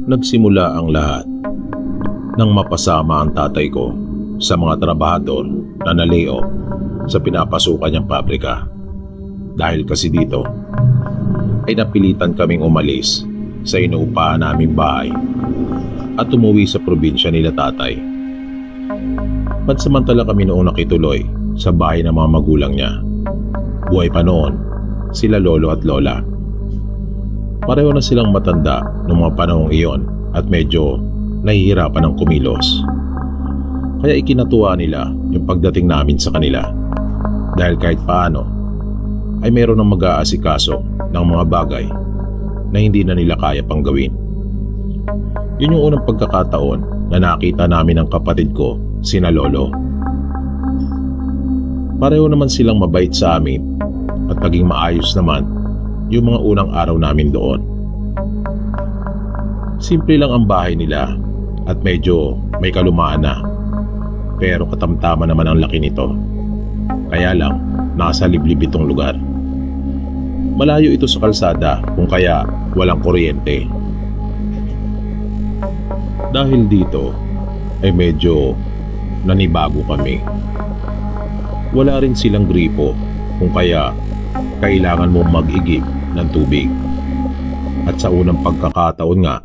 Nagsimula ang lahat nang mapasama ang tatay ko sa mga trabahador na na-layoff sa pinapasukan niyang pabrika. Dahil kasi dito ay napilitan kaming umalis sa inuupahan naming bahay at umuwi sa probinsya nila tatay. Pansamantala kami noong nakituloy sa bahay ng mga magulang niya. Buhay pa noon sila lolo at lola. Pareho na silang matanda noong mga panahong iyon at medyo nahihirapan ng kumilos. Kaya ikinatuwa nila yung pagdating namin sa kanila dahil kahit paano ay meron ng mag-aasikaso ng mga bagay na hindi na nila kaya pang gawin. Yun yung unang pagkakataon na nakita namin ang kapatid ko, sina lolo. Pareho naman silang mabait sa amin at naging maayos naman yung mga unang araw namin doon. Simple lang ang bahay nila at medyo may kalumaan na, pero katamtaman naman ang laki nito. Kaya lang nasa liblib itong lugar. Malayo ito sa kalsada kung kaya walang kuryente. Dahil dito ay medyo nanibago kami. Wala rin silang gripo kung kaya kailangan mong mag-igib ng tubig. At sa unang pagkakataon nga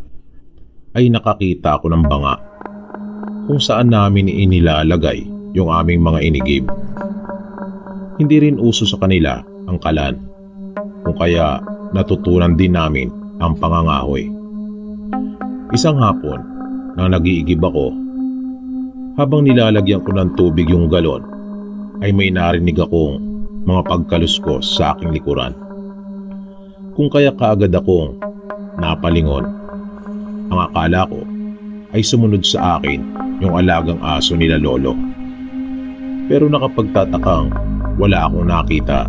ay nakakita ako ng banga kung saan namin inilalagay yung aming mga inigib. Hindi rin uso sa kanila ang kalan, kung kaya natutunan din namin ang pangangahoy. Isang hapon nang nag-iigib ako, habang nilalagyan ko ng tubig yung galon ay may narinig akong mga pagkaluskos sa aking likuran. Kung kaya kaagad akong napalingon. Ang akala ko ay sumunod sa akin yung alagang aso nila lolo. Pero nakapagtatakang wala akong nakita.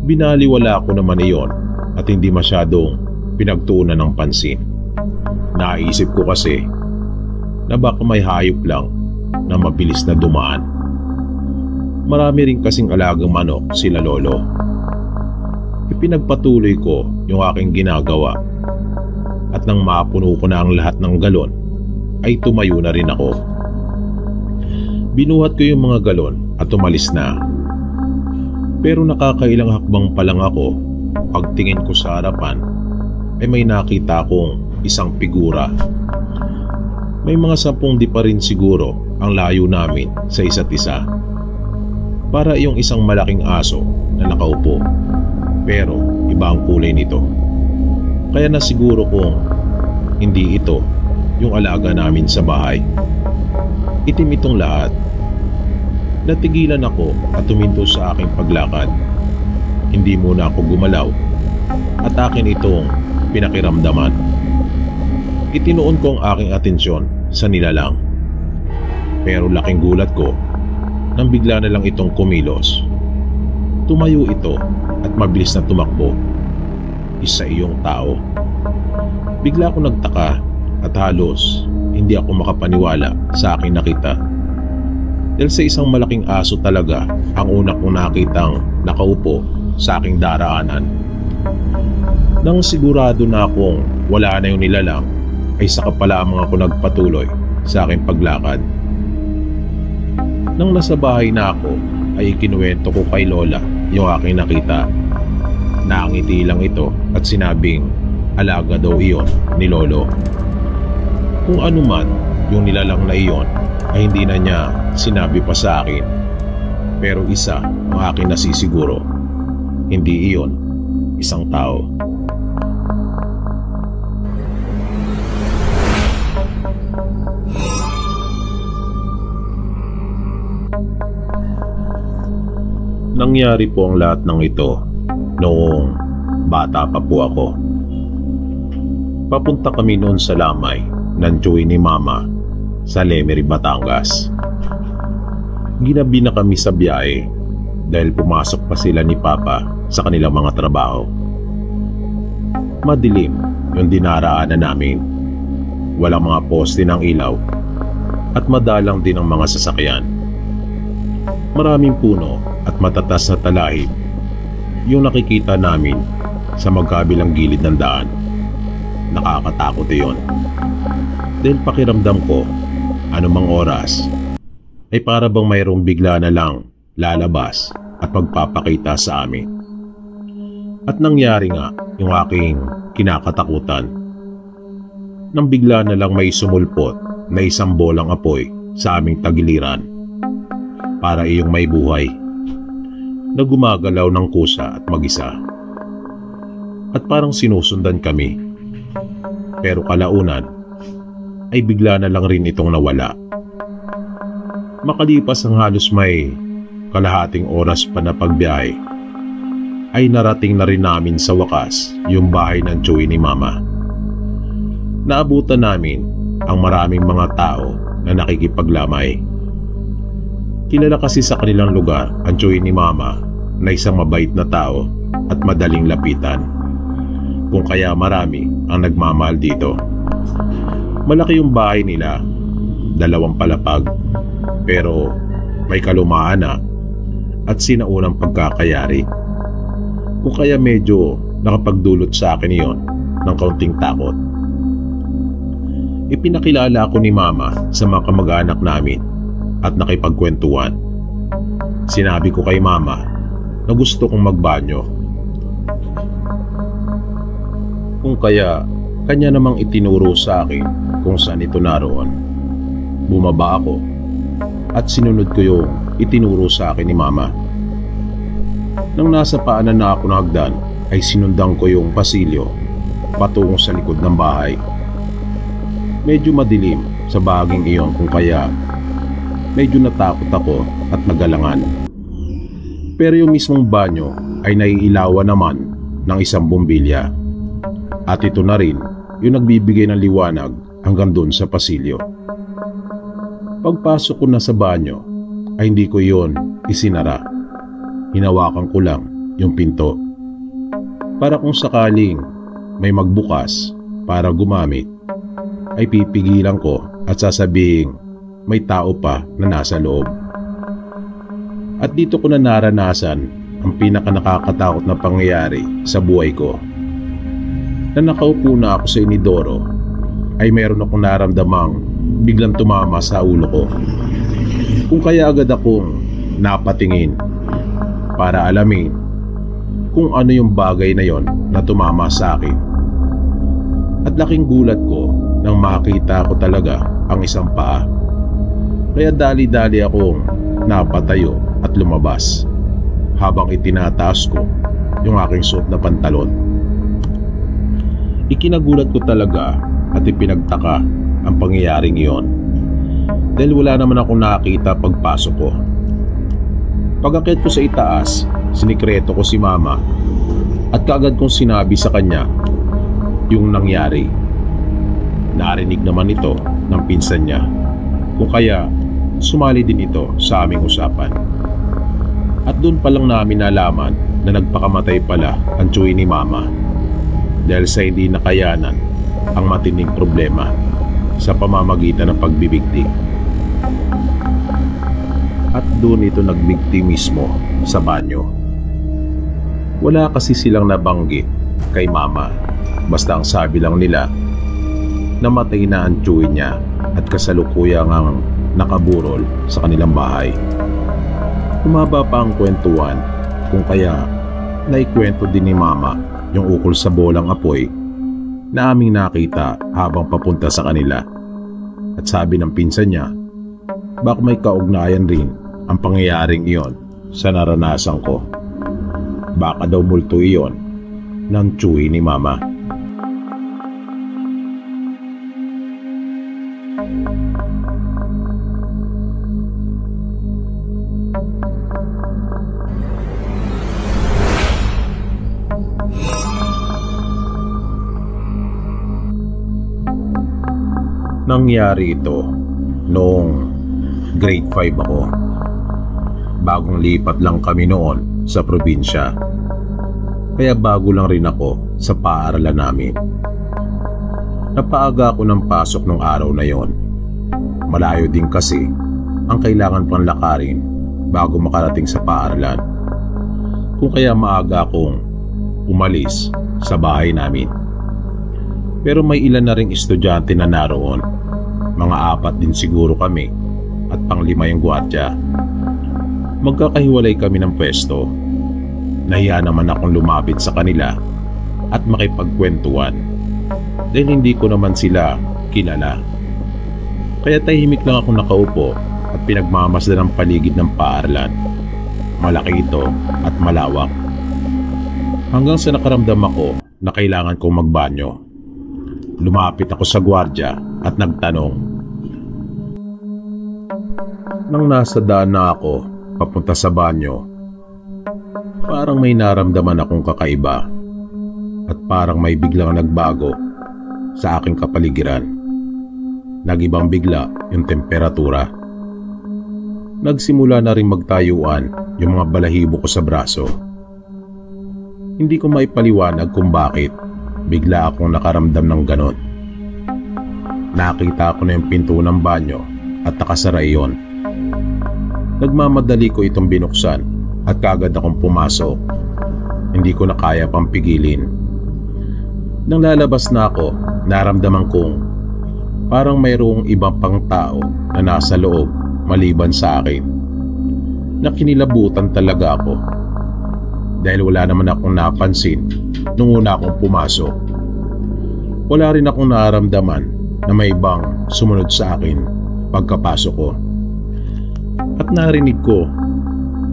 Binaliwala ko naman iyon at hindi masyadong pinagtuunan ng pansin. Naisip ko kasi na baka may hayop lang na mabilis na dumaan. Marami rin kasing alagang manok sila lolo. Ipinagpatuloy ko yung aking ginagawa at nang mapuno ko na ang lahat ng galon ay tumayo na rin ako. Binuhat ko yung mga galon at umalis na. Pero nakakailang hakbang pa lang ako, pagtingin ko sa harapan ay may nakita akong isang figura. May mga 10 di pa rin siguro ang layo namin sa isa't isa. Para yung isang malaking aso na nakaupo, pero iba ang kulay nito. Kaya nasiguro kong hindi ito yung alaga namin sa bahay. Itim itong lahat. Natigilan ako at tuminto sa aking paglakad. Hindi muna ako gumalaw at akin itong pinakiramdaman. Itinuon ko ang aking atensyon sa nilalang. Pero laking gulat ko nang bigla na lang itong kumilos. Tumayo ito at mabilis na tumakbo. Isa iyong tao. Bigla ako nagtaka at halos hindi ako makapaniwala sa aking nakita. Dahil sa isang malaking aso talaga ang una kong nakitang nakaupo sa aking daraanan. Nang sigurado na akong wala na yung nilalang ay saka pala ang mga ako nagpatuloy sa aking paglakad. Nang nasa bahay na ako ay ikinuwento ko kay lola yung aking nakita. Nakangiti lang ito at sinabing alaga daw iyon ni lolo. Kung ano man yung nilalang na iyon ay hindi na niya sinabi pa sa akin. Pero isa ang akin nasisiguro, hindi iyon isang tao. Nangyari po ang lahat ng ito noong bata pa po ako. Papunta kami noon sa lamay ng tiyoy ni mama sa Lemery, Batangas. Ginabi na kami sa biyahe dahil pumasok pa sila ni papa sa kanilang mga trabaho. Madilim yung dinaraanan namin. Walang mga poste ng ilaw at madalang din ang mga sasakyan. Maraming puno at matatas na talahib yung nakikita namin sa magkabilang gilid ng daan. nakakatakot iyon. Dahil pakiramdam ko, anumang oras, ay para bang mayroong bigla na lang lalabas at magpapakita sa amin. At nangyari nga yung aking kinakatakutan. Nang bigla na lang may sumulpot na isang bolang apoy sa aming tagiliran. Para iyong may buhay na gumagalaw ng kusa at mag-isa. At parang sinusundan kami. Pero kalaunan ay bigla na lang rin itong nawala. Makalipas ang halos may kalahating oras pa na pagbiyahe, ay narating na rin namin sa wakas yung bahay ng tsuwi ni Mama. Naabutan namin ang maraming mga tao na nakikipaglamay. Kilala kasi sa kanilang lugar ang tsuwi ni Mama na isang mabait na tao at madaling lapitan. Kung kaya marami ang nagmamahal dito. Malaki yung bahay nila, 2 palapag, pero may kalumaan na at sinaunang pagkakayari. Kung kaya medyo nakapagdulot sa akin iyon ng kaunting takot. Ipinakilala ako ni Mama sa mga kamag-anak namin at nakipagkwentuhan. Sinabi ko kay Mama na gusto kong magbanyo. Kung kaya kanya namang itinuro sa akin kung saan ito naroon. Bumaba ako at sinunod ko yung itinuro sa akin ni Mama. Nang nasa paanan na ako ng hagdan ay sinundan ko yung pasilyo patungo sa likod ng bahay. Medyo madilim sa bahaging iyon kung kaya medyo natakot ako at nagalangan. Pero yung mismong banyo ay naiilawan naman ng isang bombilya. At ito na rin yung nagbibigay ng liwanag hanggang doon sa pasilyo. Pagpasok ko na sa banyo ay hindi ko yon isinara. Hinawakan ko lang yung pinto. Para kung sakaling may magbukas para gumamit, ay pipigilan ko at sasabihing may tao pa na nasa loob. At dito ko na naranasan ang pinaka-nakakatakot na pangyayari sa buhay ko. Na nakaupo na ako sa inidoro ay meron akong naramdamang biglang tumama sa ulo ko. Kung kaya agad akong napatingin para alamin kung ano yung bagay na yon na tumama sa akin. At laking gulat ko nang makita ko talaga ang isang paa. Kaya dali-dali akong napatayo at lumabas habang itinataas ko yung aking suot na pantalon. Ikinagulat ko talaga at ipinagtaka ang pangyayaring iyon dahil wala naman akong nakita pagpasok ko. Pag-akyat ko sa itaas, sinikreto ko si Mama at kaagad kong sinabi sa kanya yung nangyari. Narinig naman ito ng pinsan niya, kung kaya sumali din ito sa aming usapan. At doon pa lang namin nalaman na nagpakamatay pala ang tsuwi ni Mama dahil sa hindi nakayanan ang matinding problema sa pamamagitan ng pagbibigti. At doon ito nagbigti mismo sa banyo. Wala kasi silang nabanggit kay Mama, basta ang sabi lang nila namatay na ang tsuwi niya at kasalukuyang ang nakaburol sa kanilang bahay. Humaba pa ang kwentuhan kung kaya naikwento din ni Mama yung ukol sa bolang apoy na aming nakita habang papunta sa kanila. At sabi ng pinsan niya, baka may kaugnayan rin ang pangyayaring iyon sa naranasan ko. Baka daw multo iyon ng tsuwi ni Mama. Nangyari ito noong grade 5 ako. Bagong lipat lang kami noon sa probinsya. Kaya bago lang rin ako sa paaralan namin. Napaaga ako ng pasok nung araw na yon. Malayo din kasi ang kailangan pang lakarin bago makarating sa paaralan. Kung kaya maaga akong umalis sa bahay namin. Pero may ilan na ring estudyante na naroon. Mga 4 din siguro kami at pang-5 yung gwardiya. Magkakahiwalay kami ng pwesto. Nahiya naman akong lumapit sa kanila at makipagkwentuhan dahil hindi ko naman sila kilala. Kaya tahimik lang ako nakaupo at pinagmamasdan ang paligid ng paaralan. Malaki ito at malawak. Hanggang sa nakaramdam ako na kailangan kong magbanyo. Lumapit ako sa gwardiya at nagtanong. Nang nasa daan na ako papunta sa banyo, parang may naramdaman akong kakaiba at parang may biglang nagbago sa aking kapaligiran. Nagibang bigla yung temperatura. Nagsimula na rin magtayuan yung mga balahibo ko sa braso. Hindi ko maipaliwanag kung bakit bigla akong nakaramdam ng ganon. Nakita ko na yung pinto ng banyo at nakasara iyon. Nagmamadali ko itong binuksan at kaagad akong pumasok. Hindi ko na kaya pang pigilin. Nang lalabas na ako, naramdaman kong parang mayroong ibang pang tao na nasa loob maliban sa akin. Nakinilabutan talaga ako dahil wala naman akong napansin nung una akong pumasok. Wala rin akong nararamdaman na may ibang sumunod sa akin pagkapasok ko. At narinig ko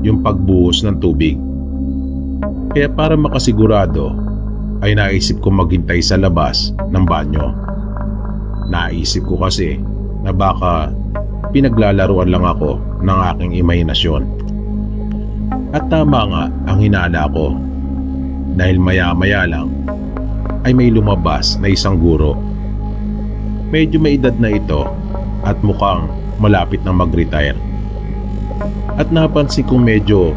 yung pagbuhos ng tubig. Kaya para makasigurado ay naisip ko maghintay sa labas ng banyo. Naisip ko kasi na baka pinaglalaruan lang ako ng aking imahinasyon. At tama nga ang hinala ko dahil maya-maya lang ay may lumabas na isang guro. Medyo may edad na ito at mukhang malapit na mag-retire. At napansin kong medyo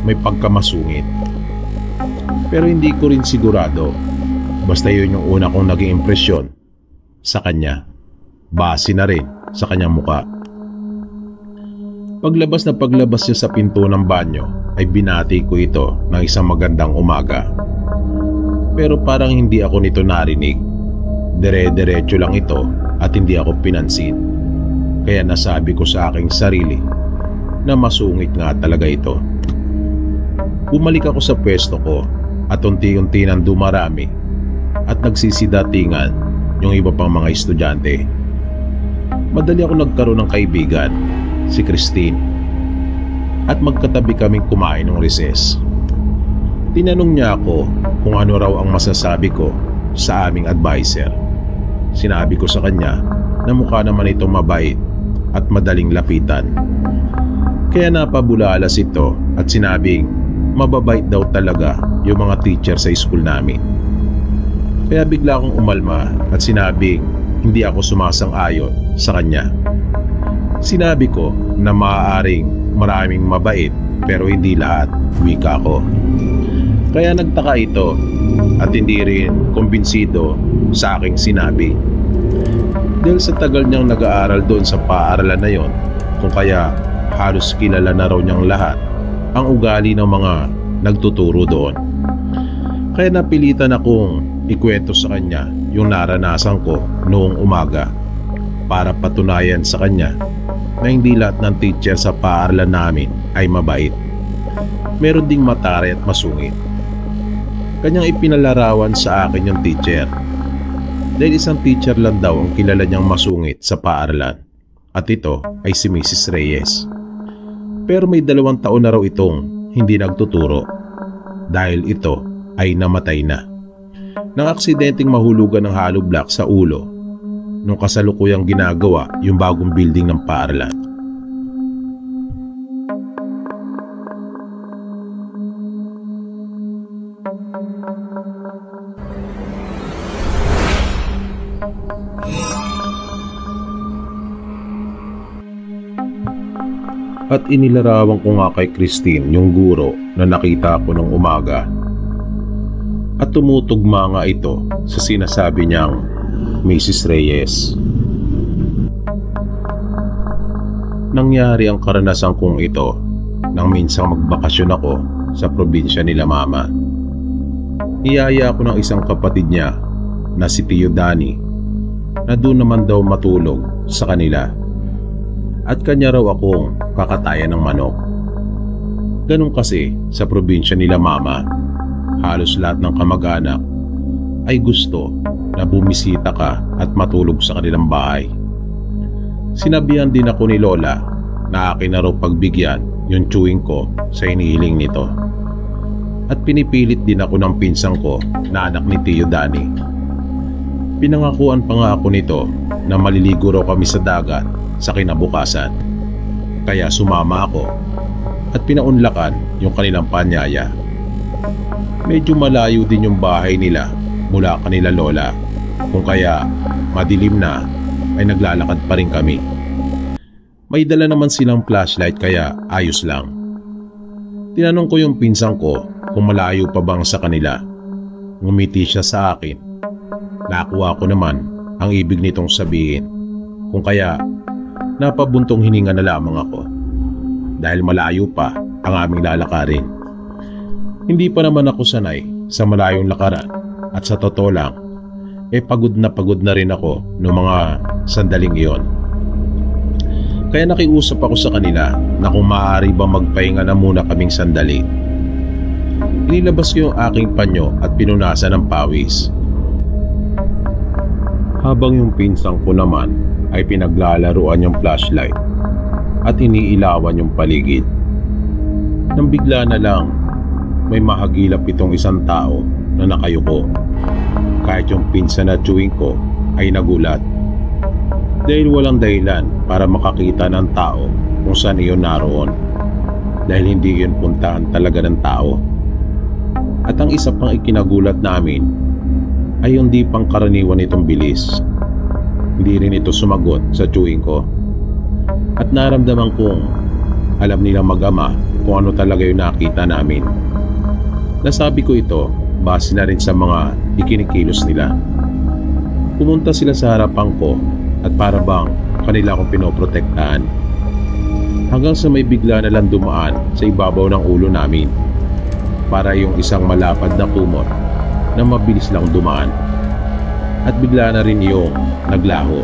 may pagkamasungit. Pero hindi ko rin sigurado. Basta yun yung una kong naging impresyon sa kanya. Base na rin sa kanyang muka. Paglabas niya sa pinto ng banyo ay binati ko ito ng isang magandang umaga. Pero parang hindi ako nito narinig. Dire-diretso lang ito at hindi ako pinansin. Kaya nasabi ko sa aking sarili na masungit nga talaga ito. Bumalik ako sa pwesto ko at unti-unti nang dumarami at nagsisidatingan yung iba pang mga estudyante. Madali ako nagkaroon ng kaibigan, si Christine, at magkatabi kaming kumain ng recess. Tinanong niya ako kung ano raw ang masasabi ko sa aming advisor. Sinabi ko sa kanya na mukha naman itong mabait at madaling lapitan. Kaya napabulalas ito at sinabing mababait daw talaga yung mga teacher sa school namin. Kaya bigla akong umalma at sinabing hindi ako sumasang-ayon sa kanya. Sinabi ko na maaaring maraming mabait pero hindi lahat, wika ko. Kaya nagtaka ito at hindi rin kumbinsido sa aking sinabi. Dahil sa tagal niyang nag-aaral doon sa paaralan na yon, kung kaya halos kilala na raw niyang lahat ang ugali ng mga nagtuturo doon. Kaya napilitan akong ikwento sa kanya yung naranasan ko noong umaga para patunayan sa kanya na hindi lahat ng teacher sa paaralan namin ay mabait. Meron ding mataray at masungit. Kanyang ipinalarawan sa akin yung teacher. Dahil isang teacher lang daw ang kilala niyang masungit sa paaralan at ito ay si Mrs. Reyes. Pero may 2 taon na raw itong hindi nagtuturo dahil ito ay namatay na nang aksidenteng mahulugan ng hollow block sa ulo nung kasalukuyang ginagawa yung bagong building ng paaralan. At inilarawan ko nga kay Christine yung guro na nakita ko nung umaga. At tumutugma nga ito sa sinasabi niyang Mrs. Reyes. Nangyari ang karanasan kong ito nang minsang magbakasyon ako sa probinsya nila mama. Niyaya ako ng isang kapatid niya na si Tio Danny na doon naman daw matulog sa kanila at kanya raw akong kakatayan ng manok. Ganun kasi sa probinsya nila mama, halos lahat ng kamag-anak ay gusto na bumisita ka at matulog sa kanilang bahay. Sinabihan din ako ni Lola na akin na raw pagbigyan yung chewing ko sa hinihiling nito. At pinipilit din ako ng pinsang ko na anak ni Tio Danny. Pinangakuan pa nga ako nito na maliligo raw kami sa dagat sa kinabukasan. Kaya sumama ako at pinaunlakan yung kanilang panyaya. Medyo malayo din yung bahay nila mula kanila Lola, kung kaya madilim na ay naglalakad pa rin kami. May dala naman silang flashlight kaya ayos lang. Tinanong ko yung pinsang ko kung malayo pa bang sa kanila. Ngumiti siya sa akin. Nakuha ko naman ang ibig nitong sabihin, kung kaya napabuntong hininga na lamang ako dahil malayo pa ang aming lalakarin. Hindi pa naman ako sanay sa malayong lakaran at sa totoo lang pagod na rin ako noong mga sandaling iyon. Kaya nakiusap ako sa kanila na kung maaari ba magpahinga na muna kaming sandali. Inilabas ko yung aking panyo at pinunasan ng pawis. Habang yung pinsang ko naman ay pinaglalaruan yung flashlight at iniilawan yung paligid. Nang bigla na lang may mahagilap itong isang tao na nakayuko. Kahit yung pinsan na chewing ko ay nagulat. Dahil walang dahilan para makakita ng tao kung saan iyon naroon. Dahil hindi yun puntahan talaga ng tao. At ang isa pang ikinagulat namin ay hindi pang karaniwan itong bilis. Hindi rin ito sumagot sa chewing ko. At naramdaman kong alam nilang mag-ama kung ano talaga yung nakita namin. Nasabi ko ito base na rin sa mga ikinikilos nila. Pumunta sila sa harapan ko at para bang kanila akong pinoprotektahan. Hanggang sa may bigla na lang dumaan sa ibabaw ng ulo namin. Para yung isang malapad na kumot na mabilis lang dumaan. At bigla na rin yung naglaho.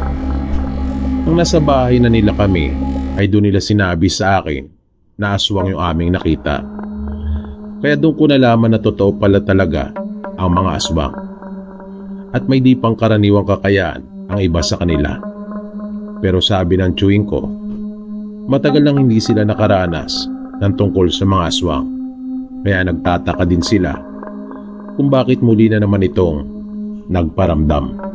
Nang nasa bahay na nila kami ay doon nila sinabi sa akin na aswang yung aming nakita. Kaya doon ko nalaman na totoo pala talaga ang mga aswang. At may di pang karaniwang kakayaan ang iba sa kanila. Pero sabi ng chewing ko, matagal nang hindi sila nakaranas ng tungkol sa mga aswang. Kaya nagtataka din sila kung bakit muli na naman itong nagparamdam.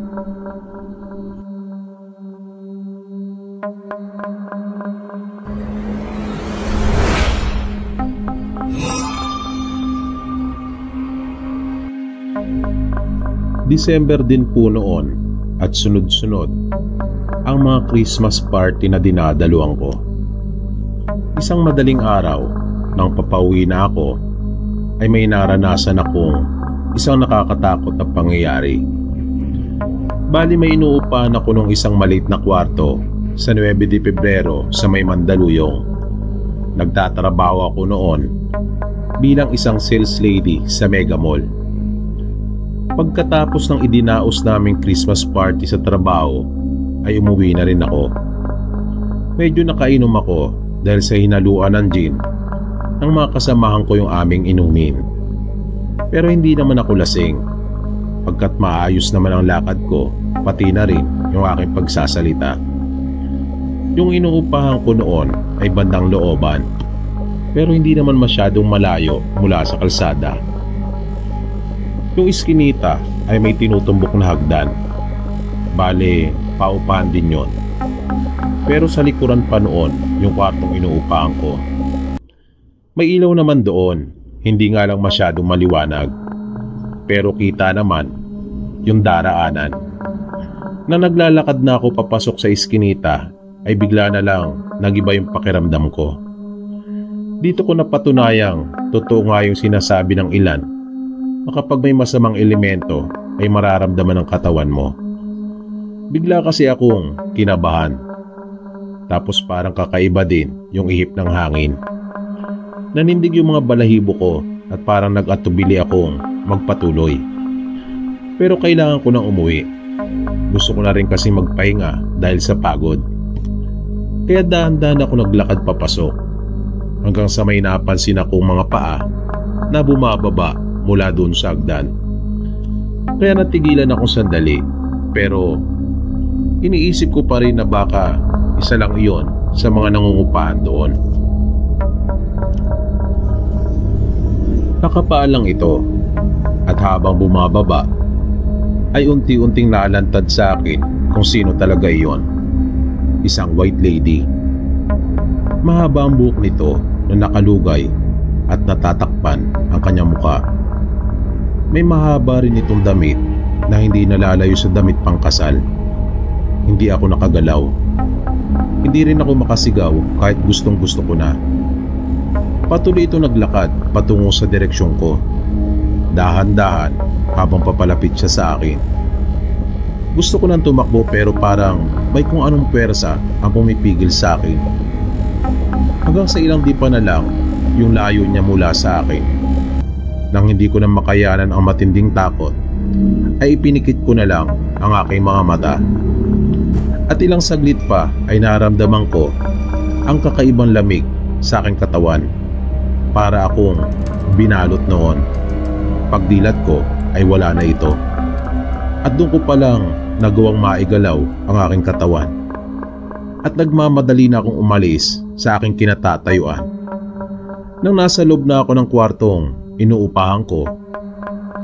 December din po noon at sunod-sunod ang mga Christmas party na dinadaluan ko. Isang madaling araw nang papauwi na ako ay may naranasan akong isang nakakatakot na pangyayari. Bali may inuupahan ako ng isang maliit na kwarto sa 9 de Pebrero sa may Mandaluyong. Nagtatrabaho ako noon bilang isang sales lady sa Mega Mall. Pagkatapos ng idinaos naming Christmas party sa trabaho ay umuwi na rin ako. Medyo nakainom ako dahil sa hinaluan ng gin ng mga kasamahan ko yung aming inumin. Pero hindi naman ako lasing pagkat maayos naman ang lakad ko pati na rin yung aking pagsasalita. Yung inuupahan ko noon ay bandang looban pero hindi naman masyadong malayo mula sa kalsada. Yung iskinita ay may tinutumbok na hagdan. Bale, paupahan din yon. Pero sa likuran pa noon yung kwartong inuupahan ko. May ilaw naman doon, hindi nga lang masyadong maliwanag. Pero kita naman yung daraanan. Nang naglalakad na ako papasok sa iskinita ay bigla na lang nagiba yung pakiramdam ko. Dito ko napatunayang totoo nga yung sinasabi ng ilan na kapag may masamang elemento ay mararamdaman ng katawan mo. Bigla kasi akong kinabahan. Tapos parang kakaiba din yung ihip ng hangin. Nanindig yung mga balahibo ko at parang nag-atubili akong magpatuloy. Pero kailangan ko nang umuwi. Gusto ko na rin kasi magpahinga dahil sa pagod. Kaya dahan-dahan ako naglakad papasok hanggang sa may napansin akong mga paa na bumababa mula doon sa hagdan. Kaya natigilan akong sandali, pero iniisip ko pa rin na baka isa lang iyon sa mga nangungupahan doon. Nakapaa lang ito at habang bumababa ay unti-unting naalantad sa akin kung sino talaga iyon. Isang white lady. Mahaba ang buhok nito na nakalugay at natatakpan ang kanyang muka. May mahaba rin itong damit na hindi nalalayo sa damit pangkasal. Hindi ako nakagalaw. Hindi rin ako makasigaw kahit gustong gusto ko na. Patuloy ito naglakad patungo sa direksyon ko. Dahan-dahan habang papalapit siya sa akin. Gusto ko nang tumakbo pero parang may kung anong pwersa ang pumipigil sa akin. Hanggang sa ilang dipa na lang yung layo niya mula sa akin. Nang hindi ko na makayanan ang matinding takot, ay ipinikit ko na lang ang aking mga mata. At ilang saglit pa ay naramdaman ko ang kakaibang lamig sa aking katawan. Para akong binalot noon. Pagdilat ko ay wala na ito. At doon ko palang nagawang maigalaw ang aking katawan. At nagmamadali na akong umalis sa aking kinatatayuan. Nang nasa loob na ako ng kwartong inuupahan ko,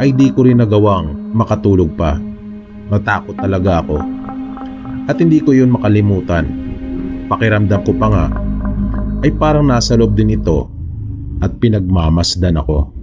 ay di ko rin nagawang makatulog pa. Natakot talaga ako. At hindi ko yun makalimutan. Pakiramdam ko pa nga ay parang nasa loob din ito at pinagmamasdan ako.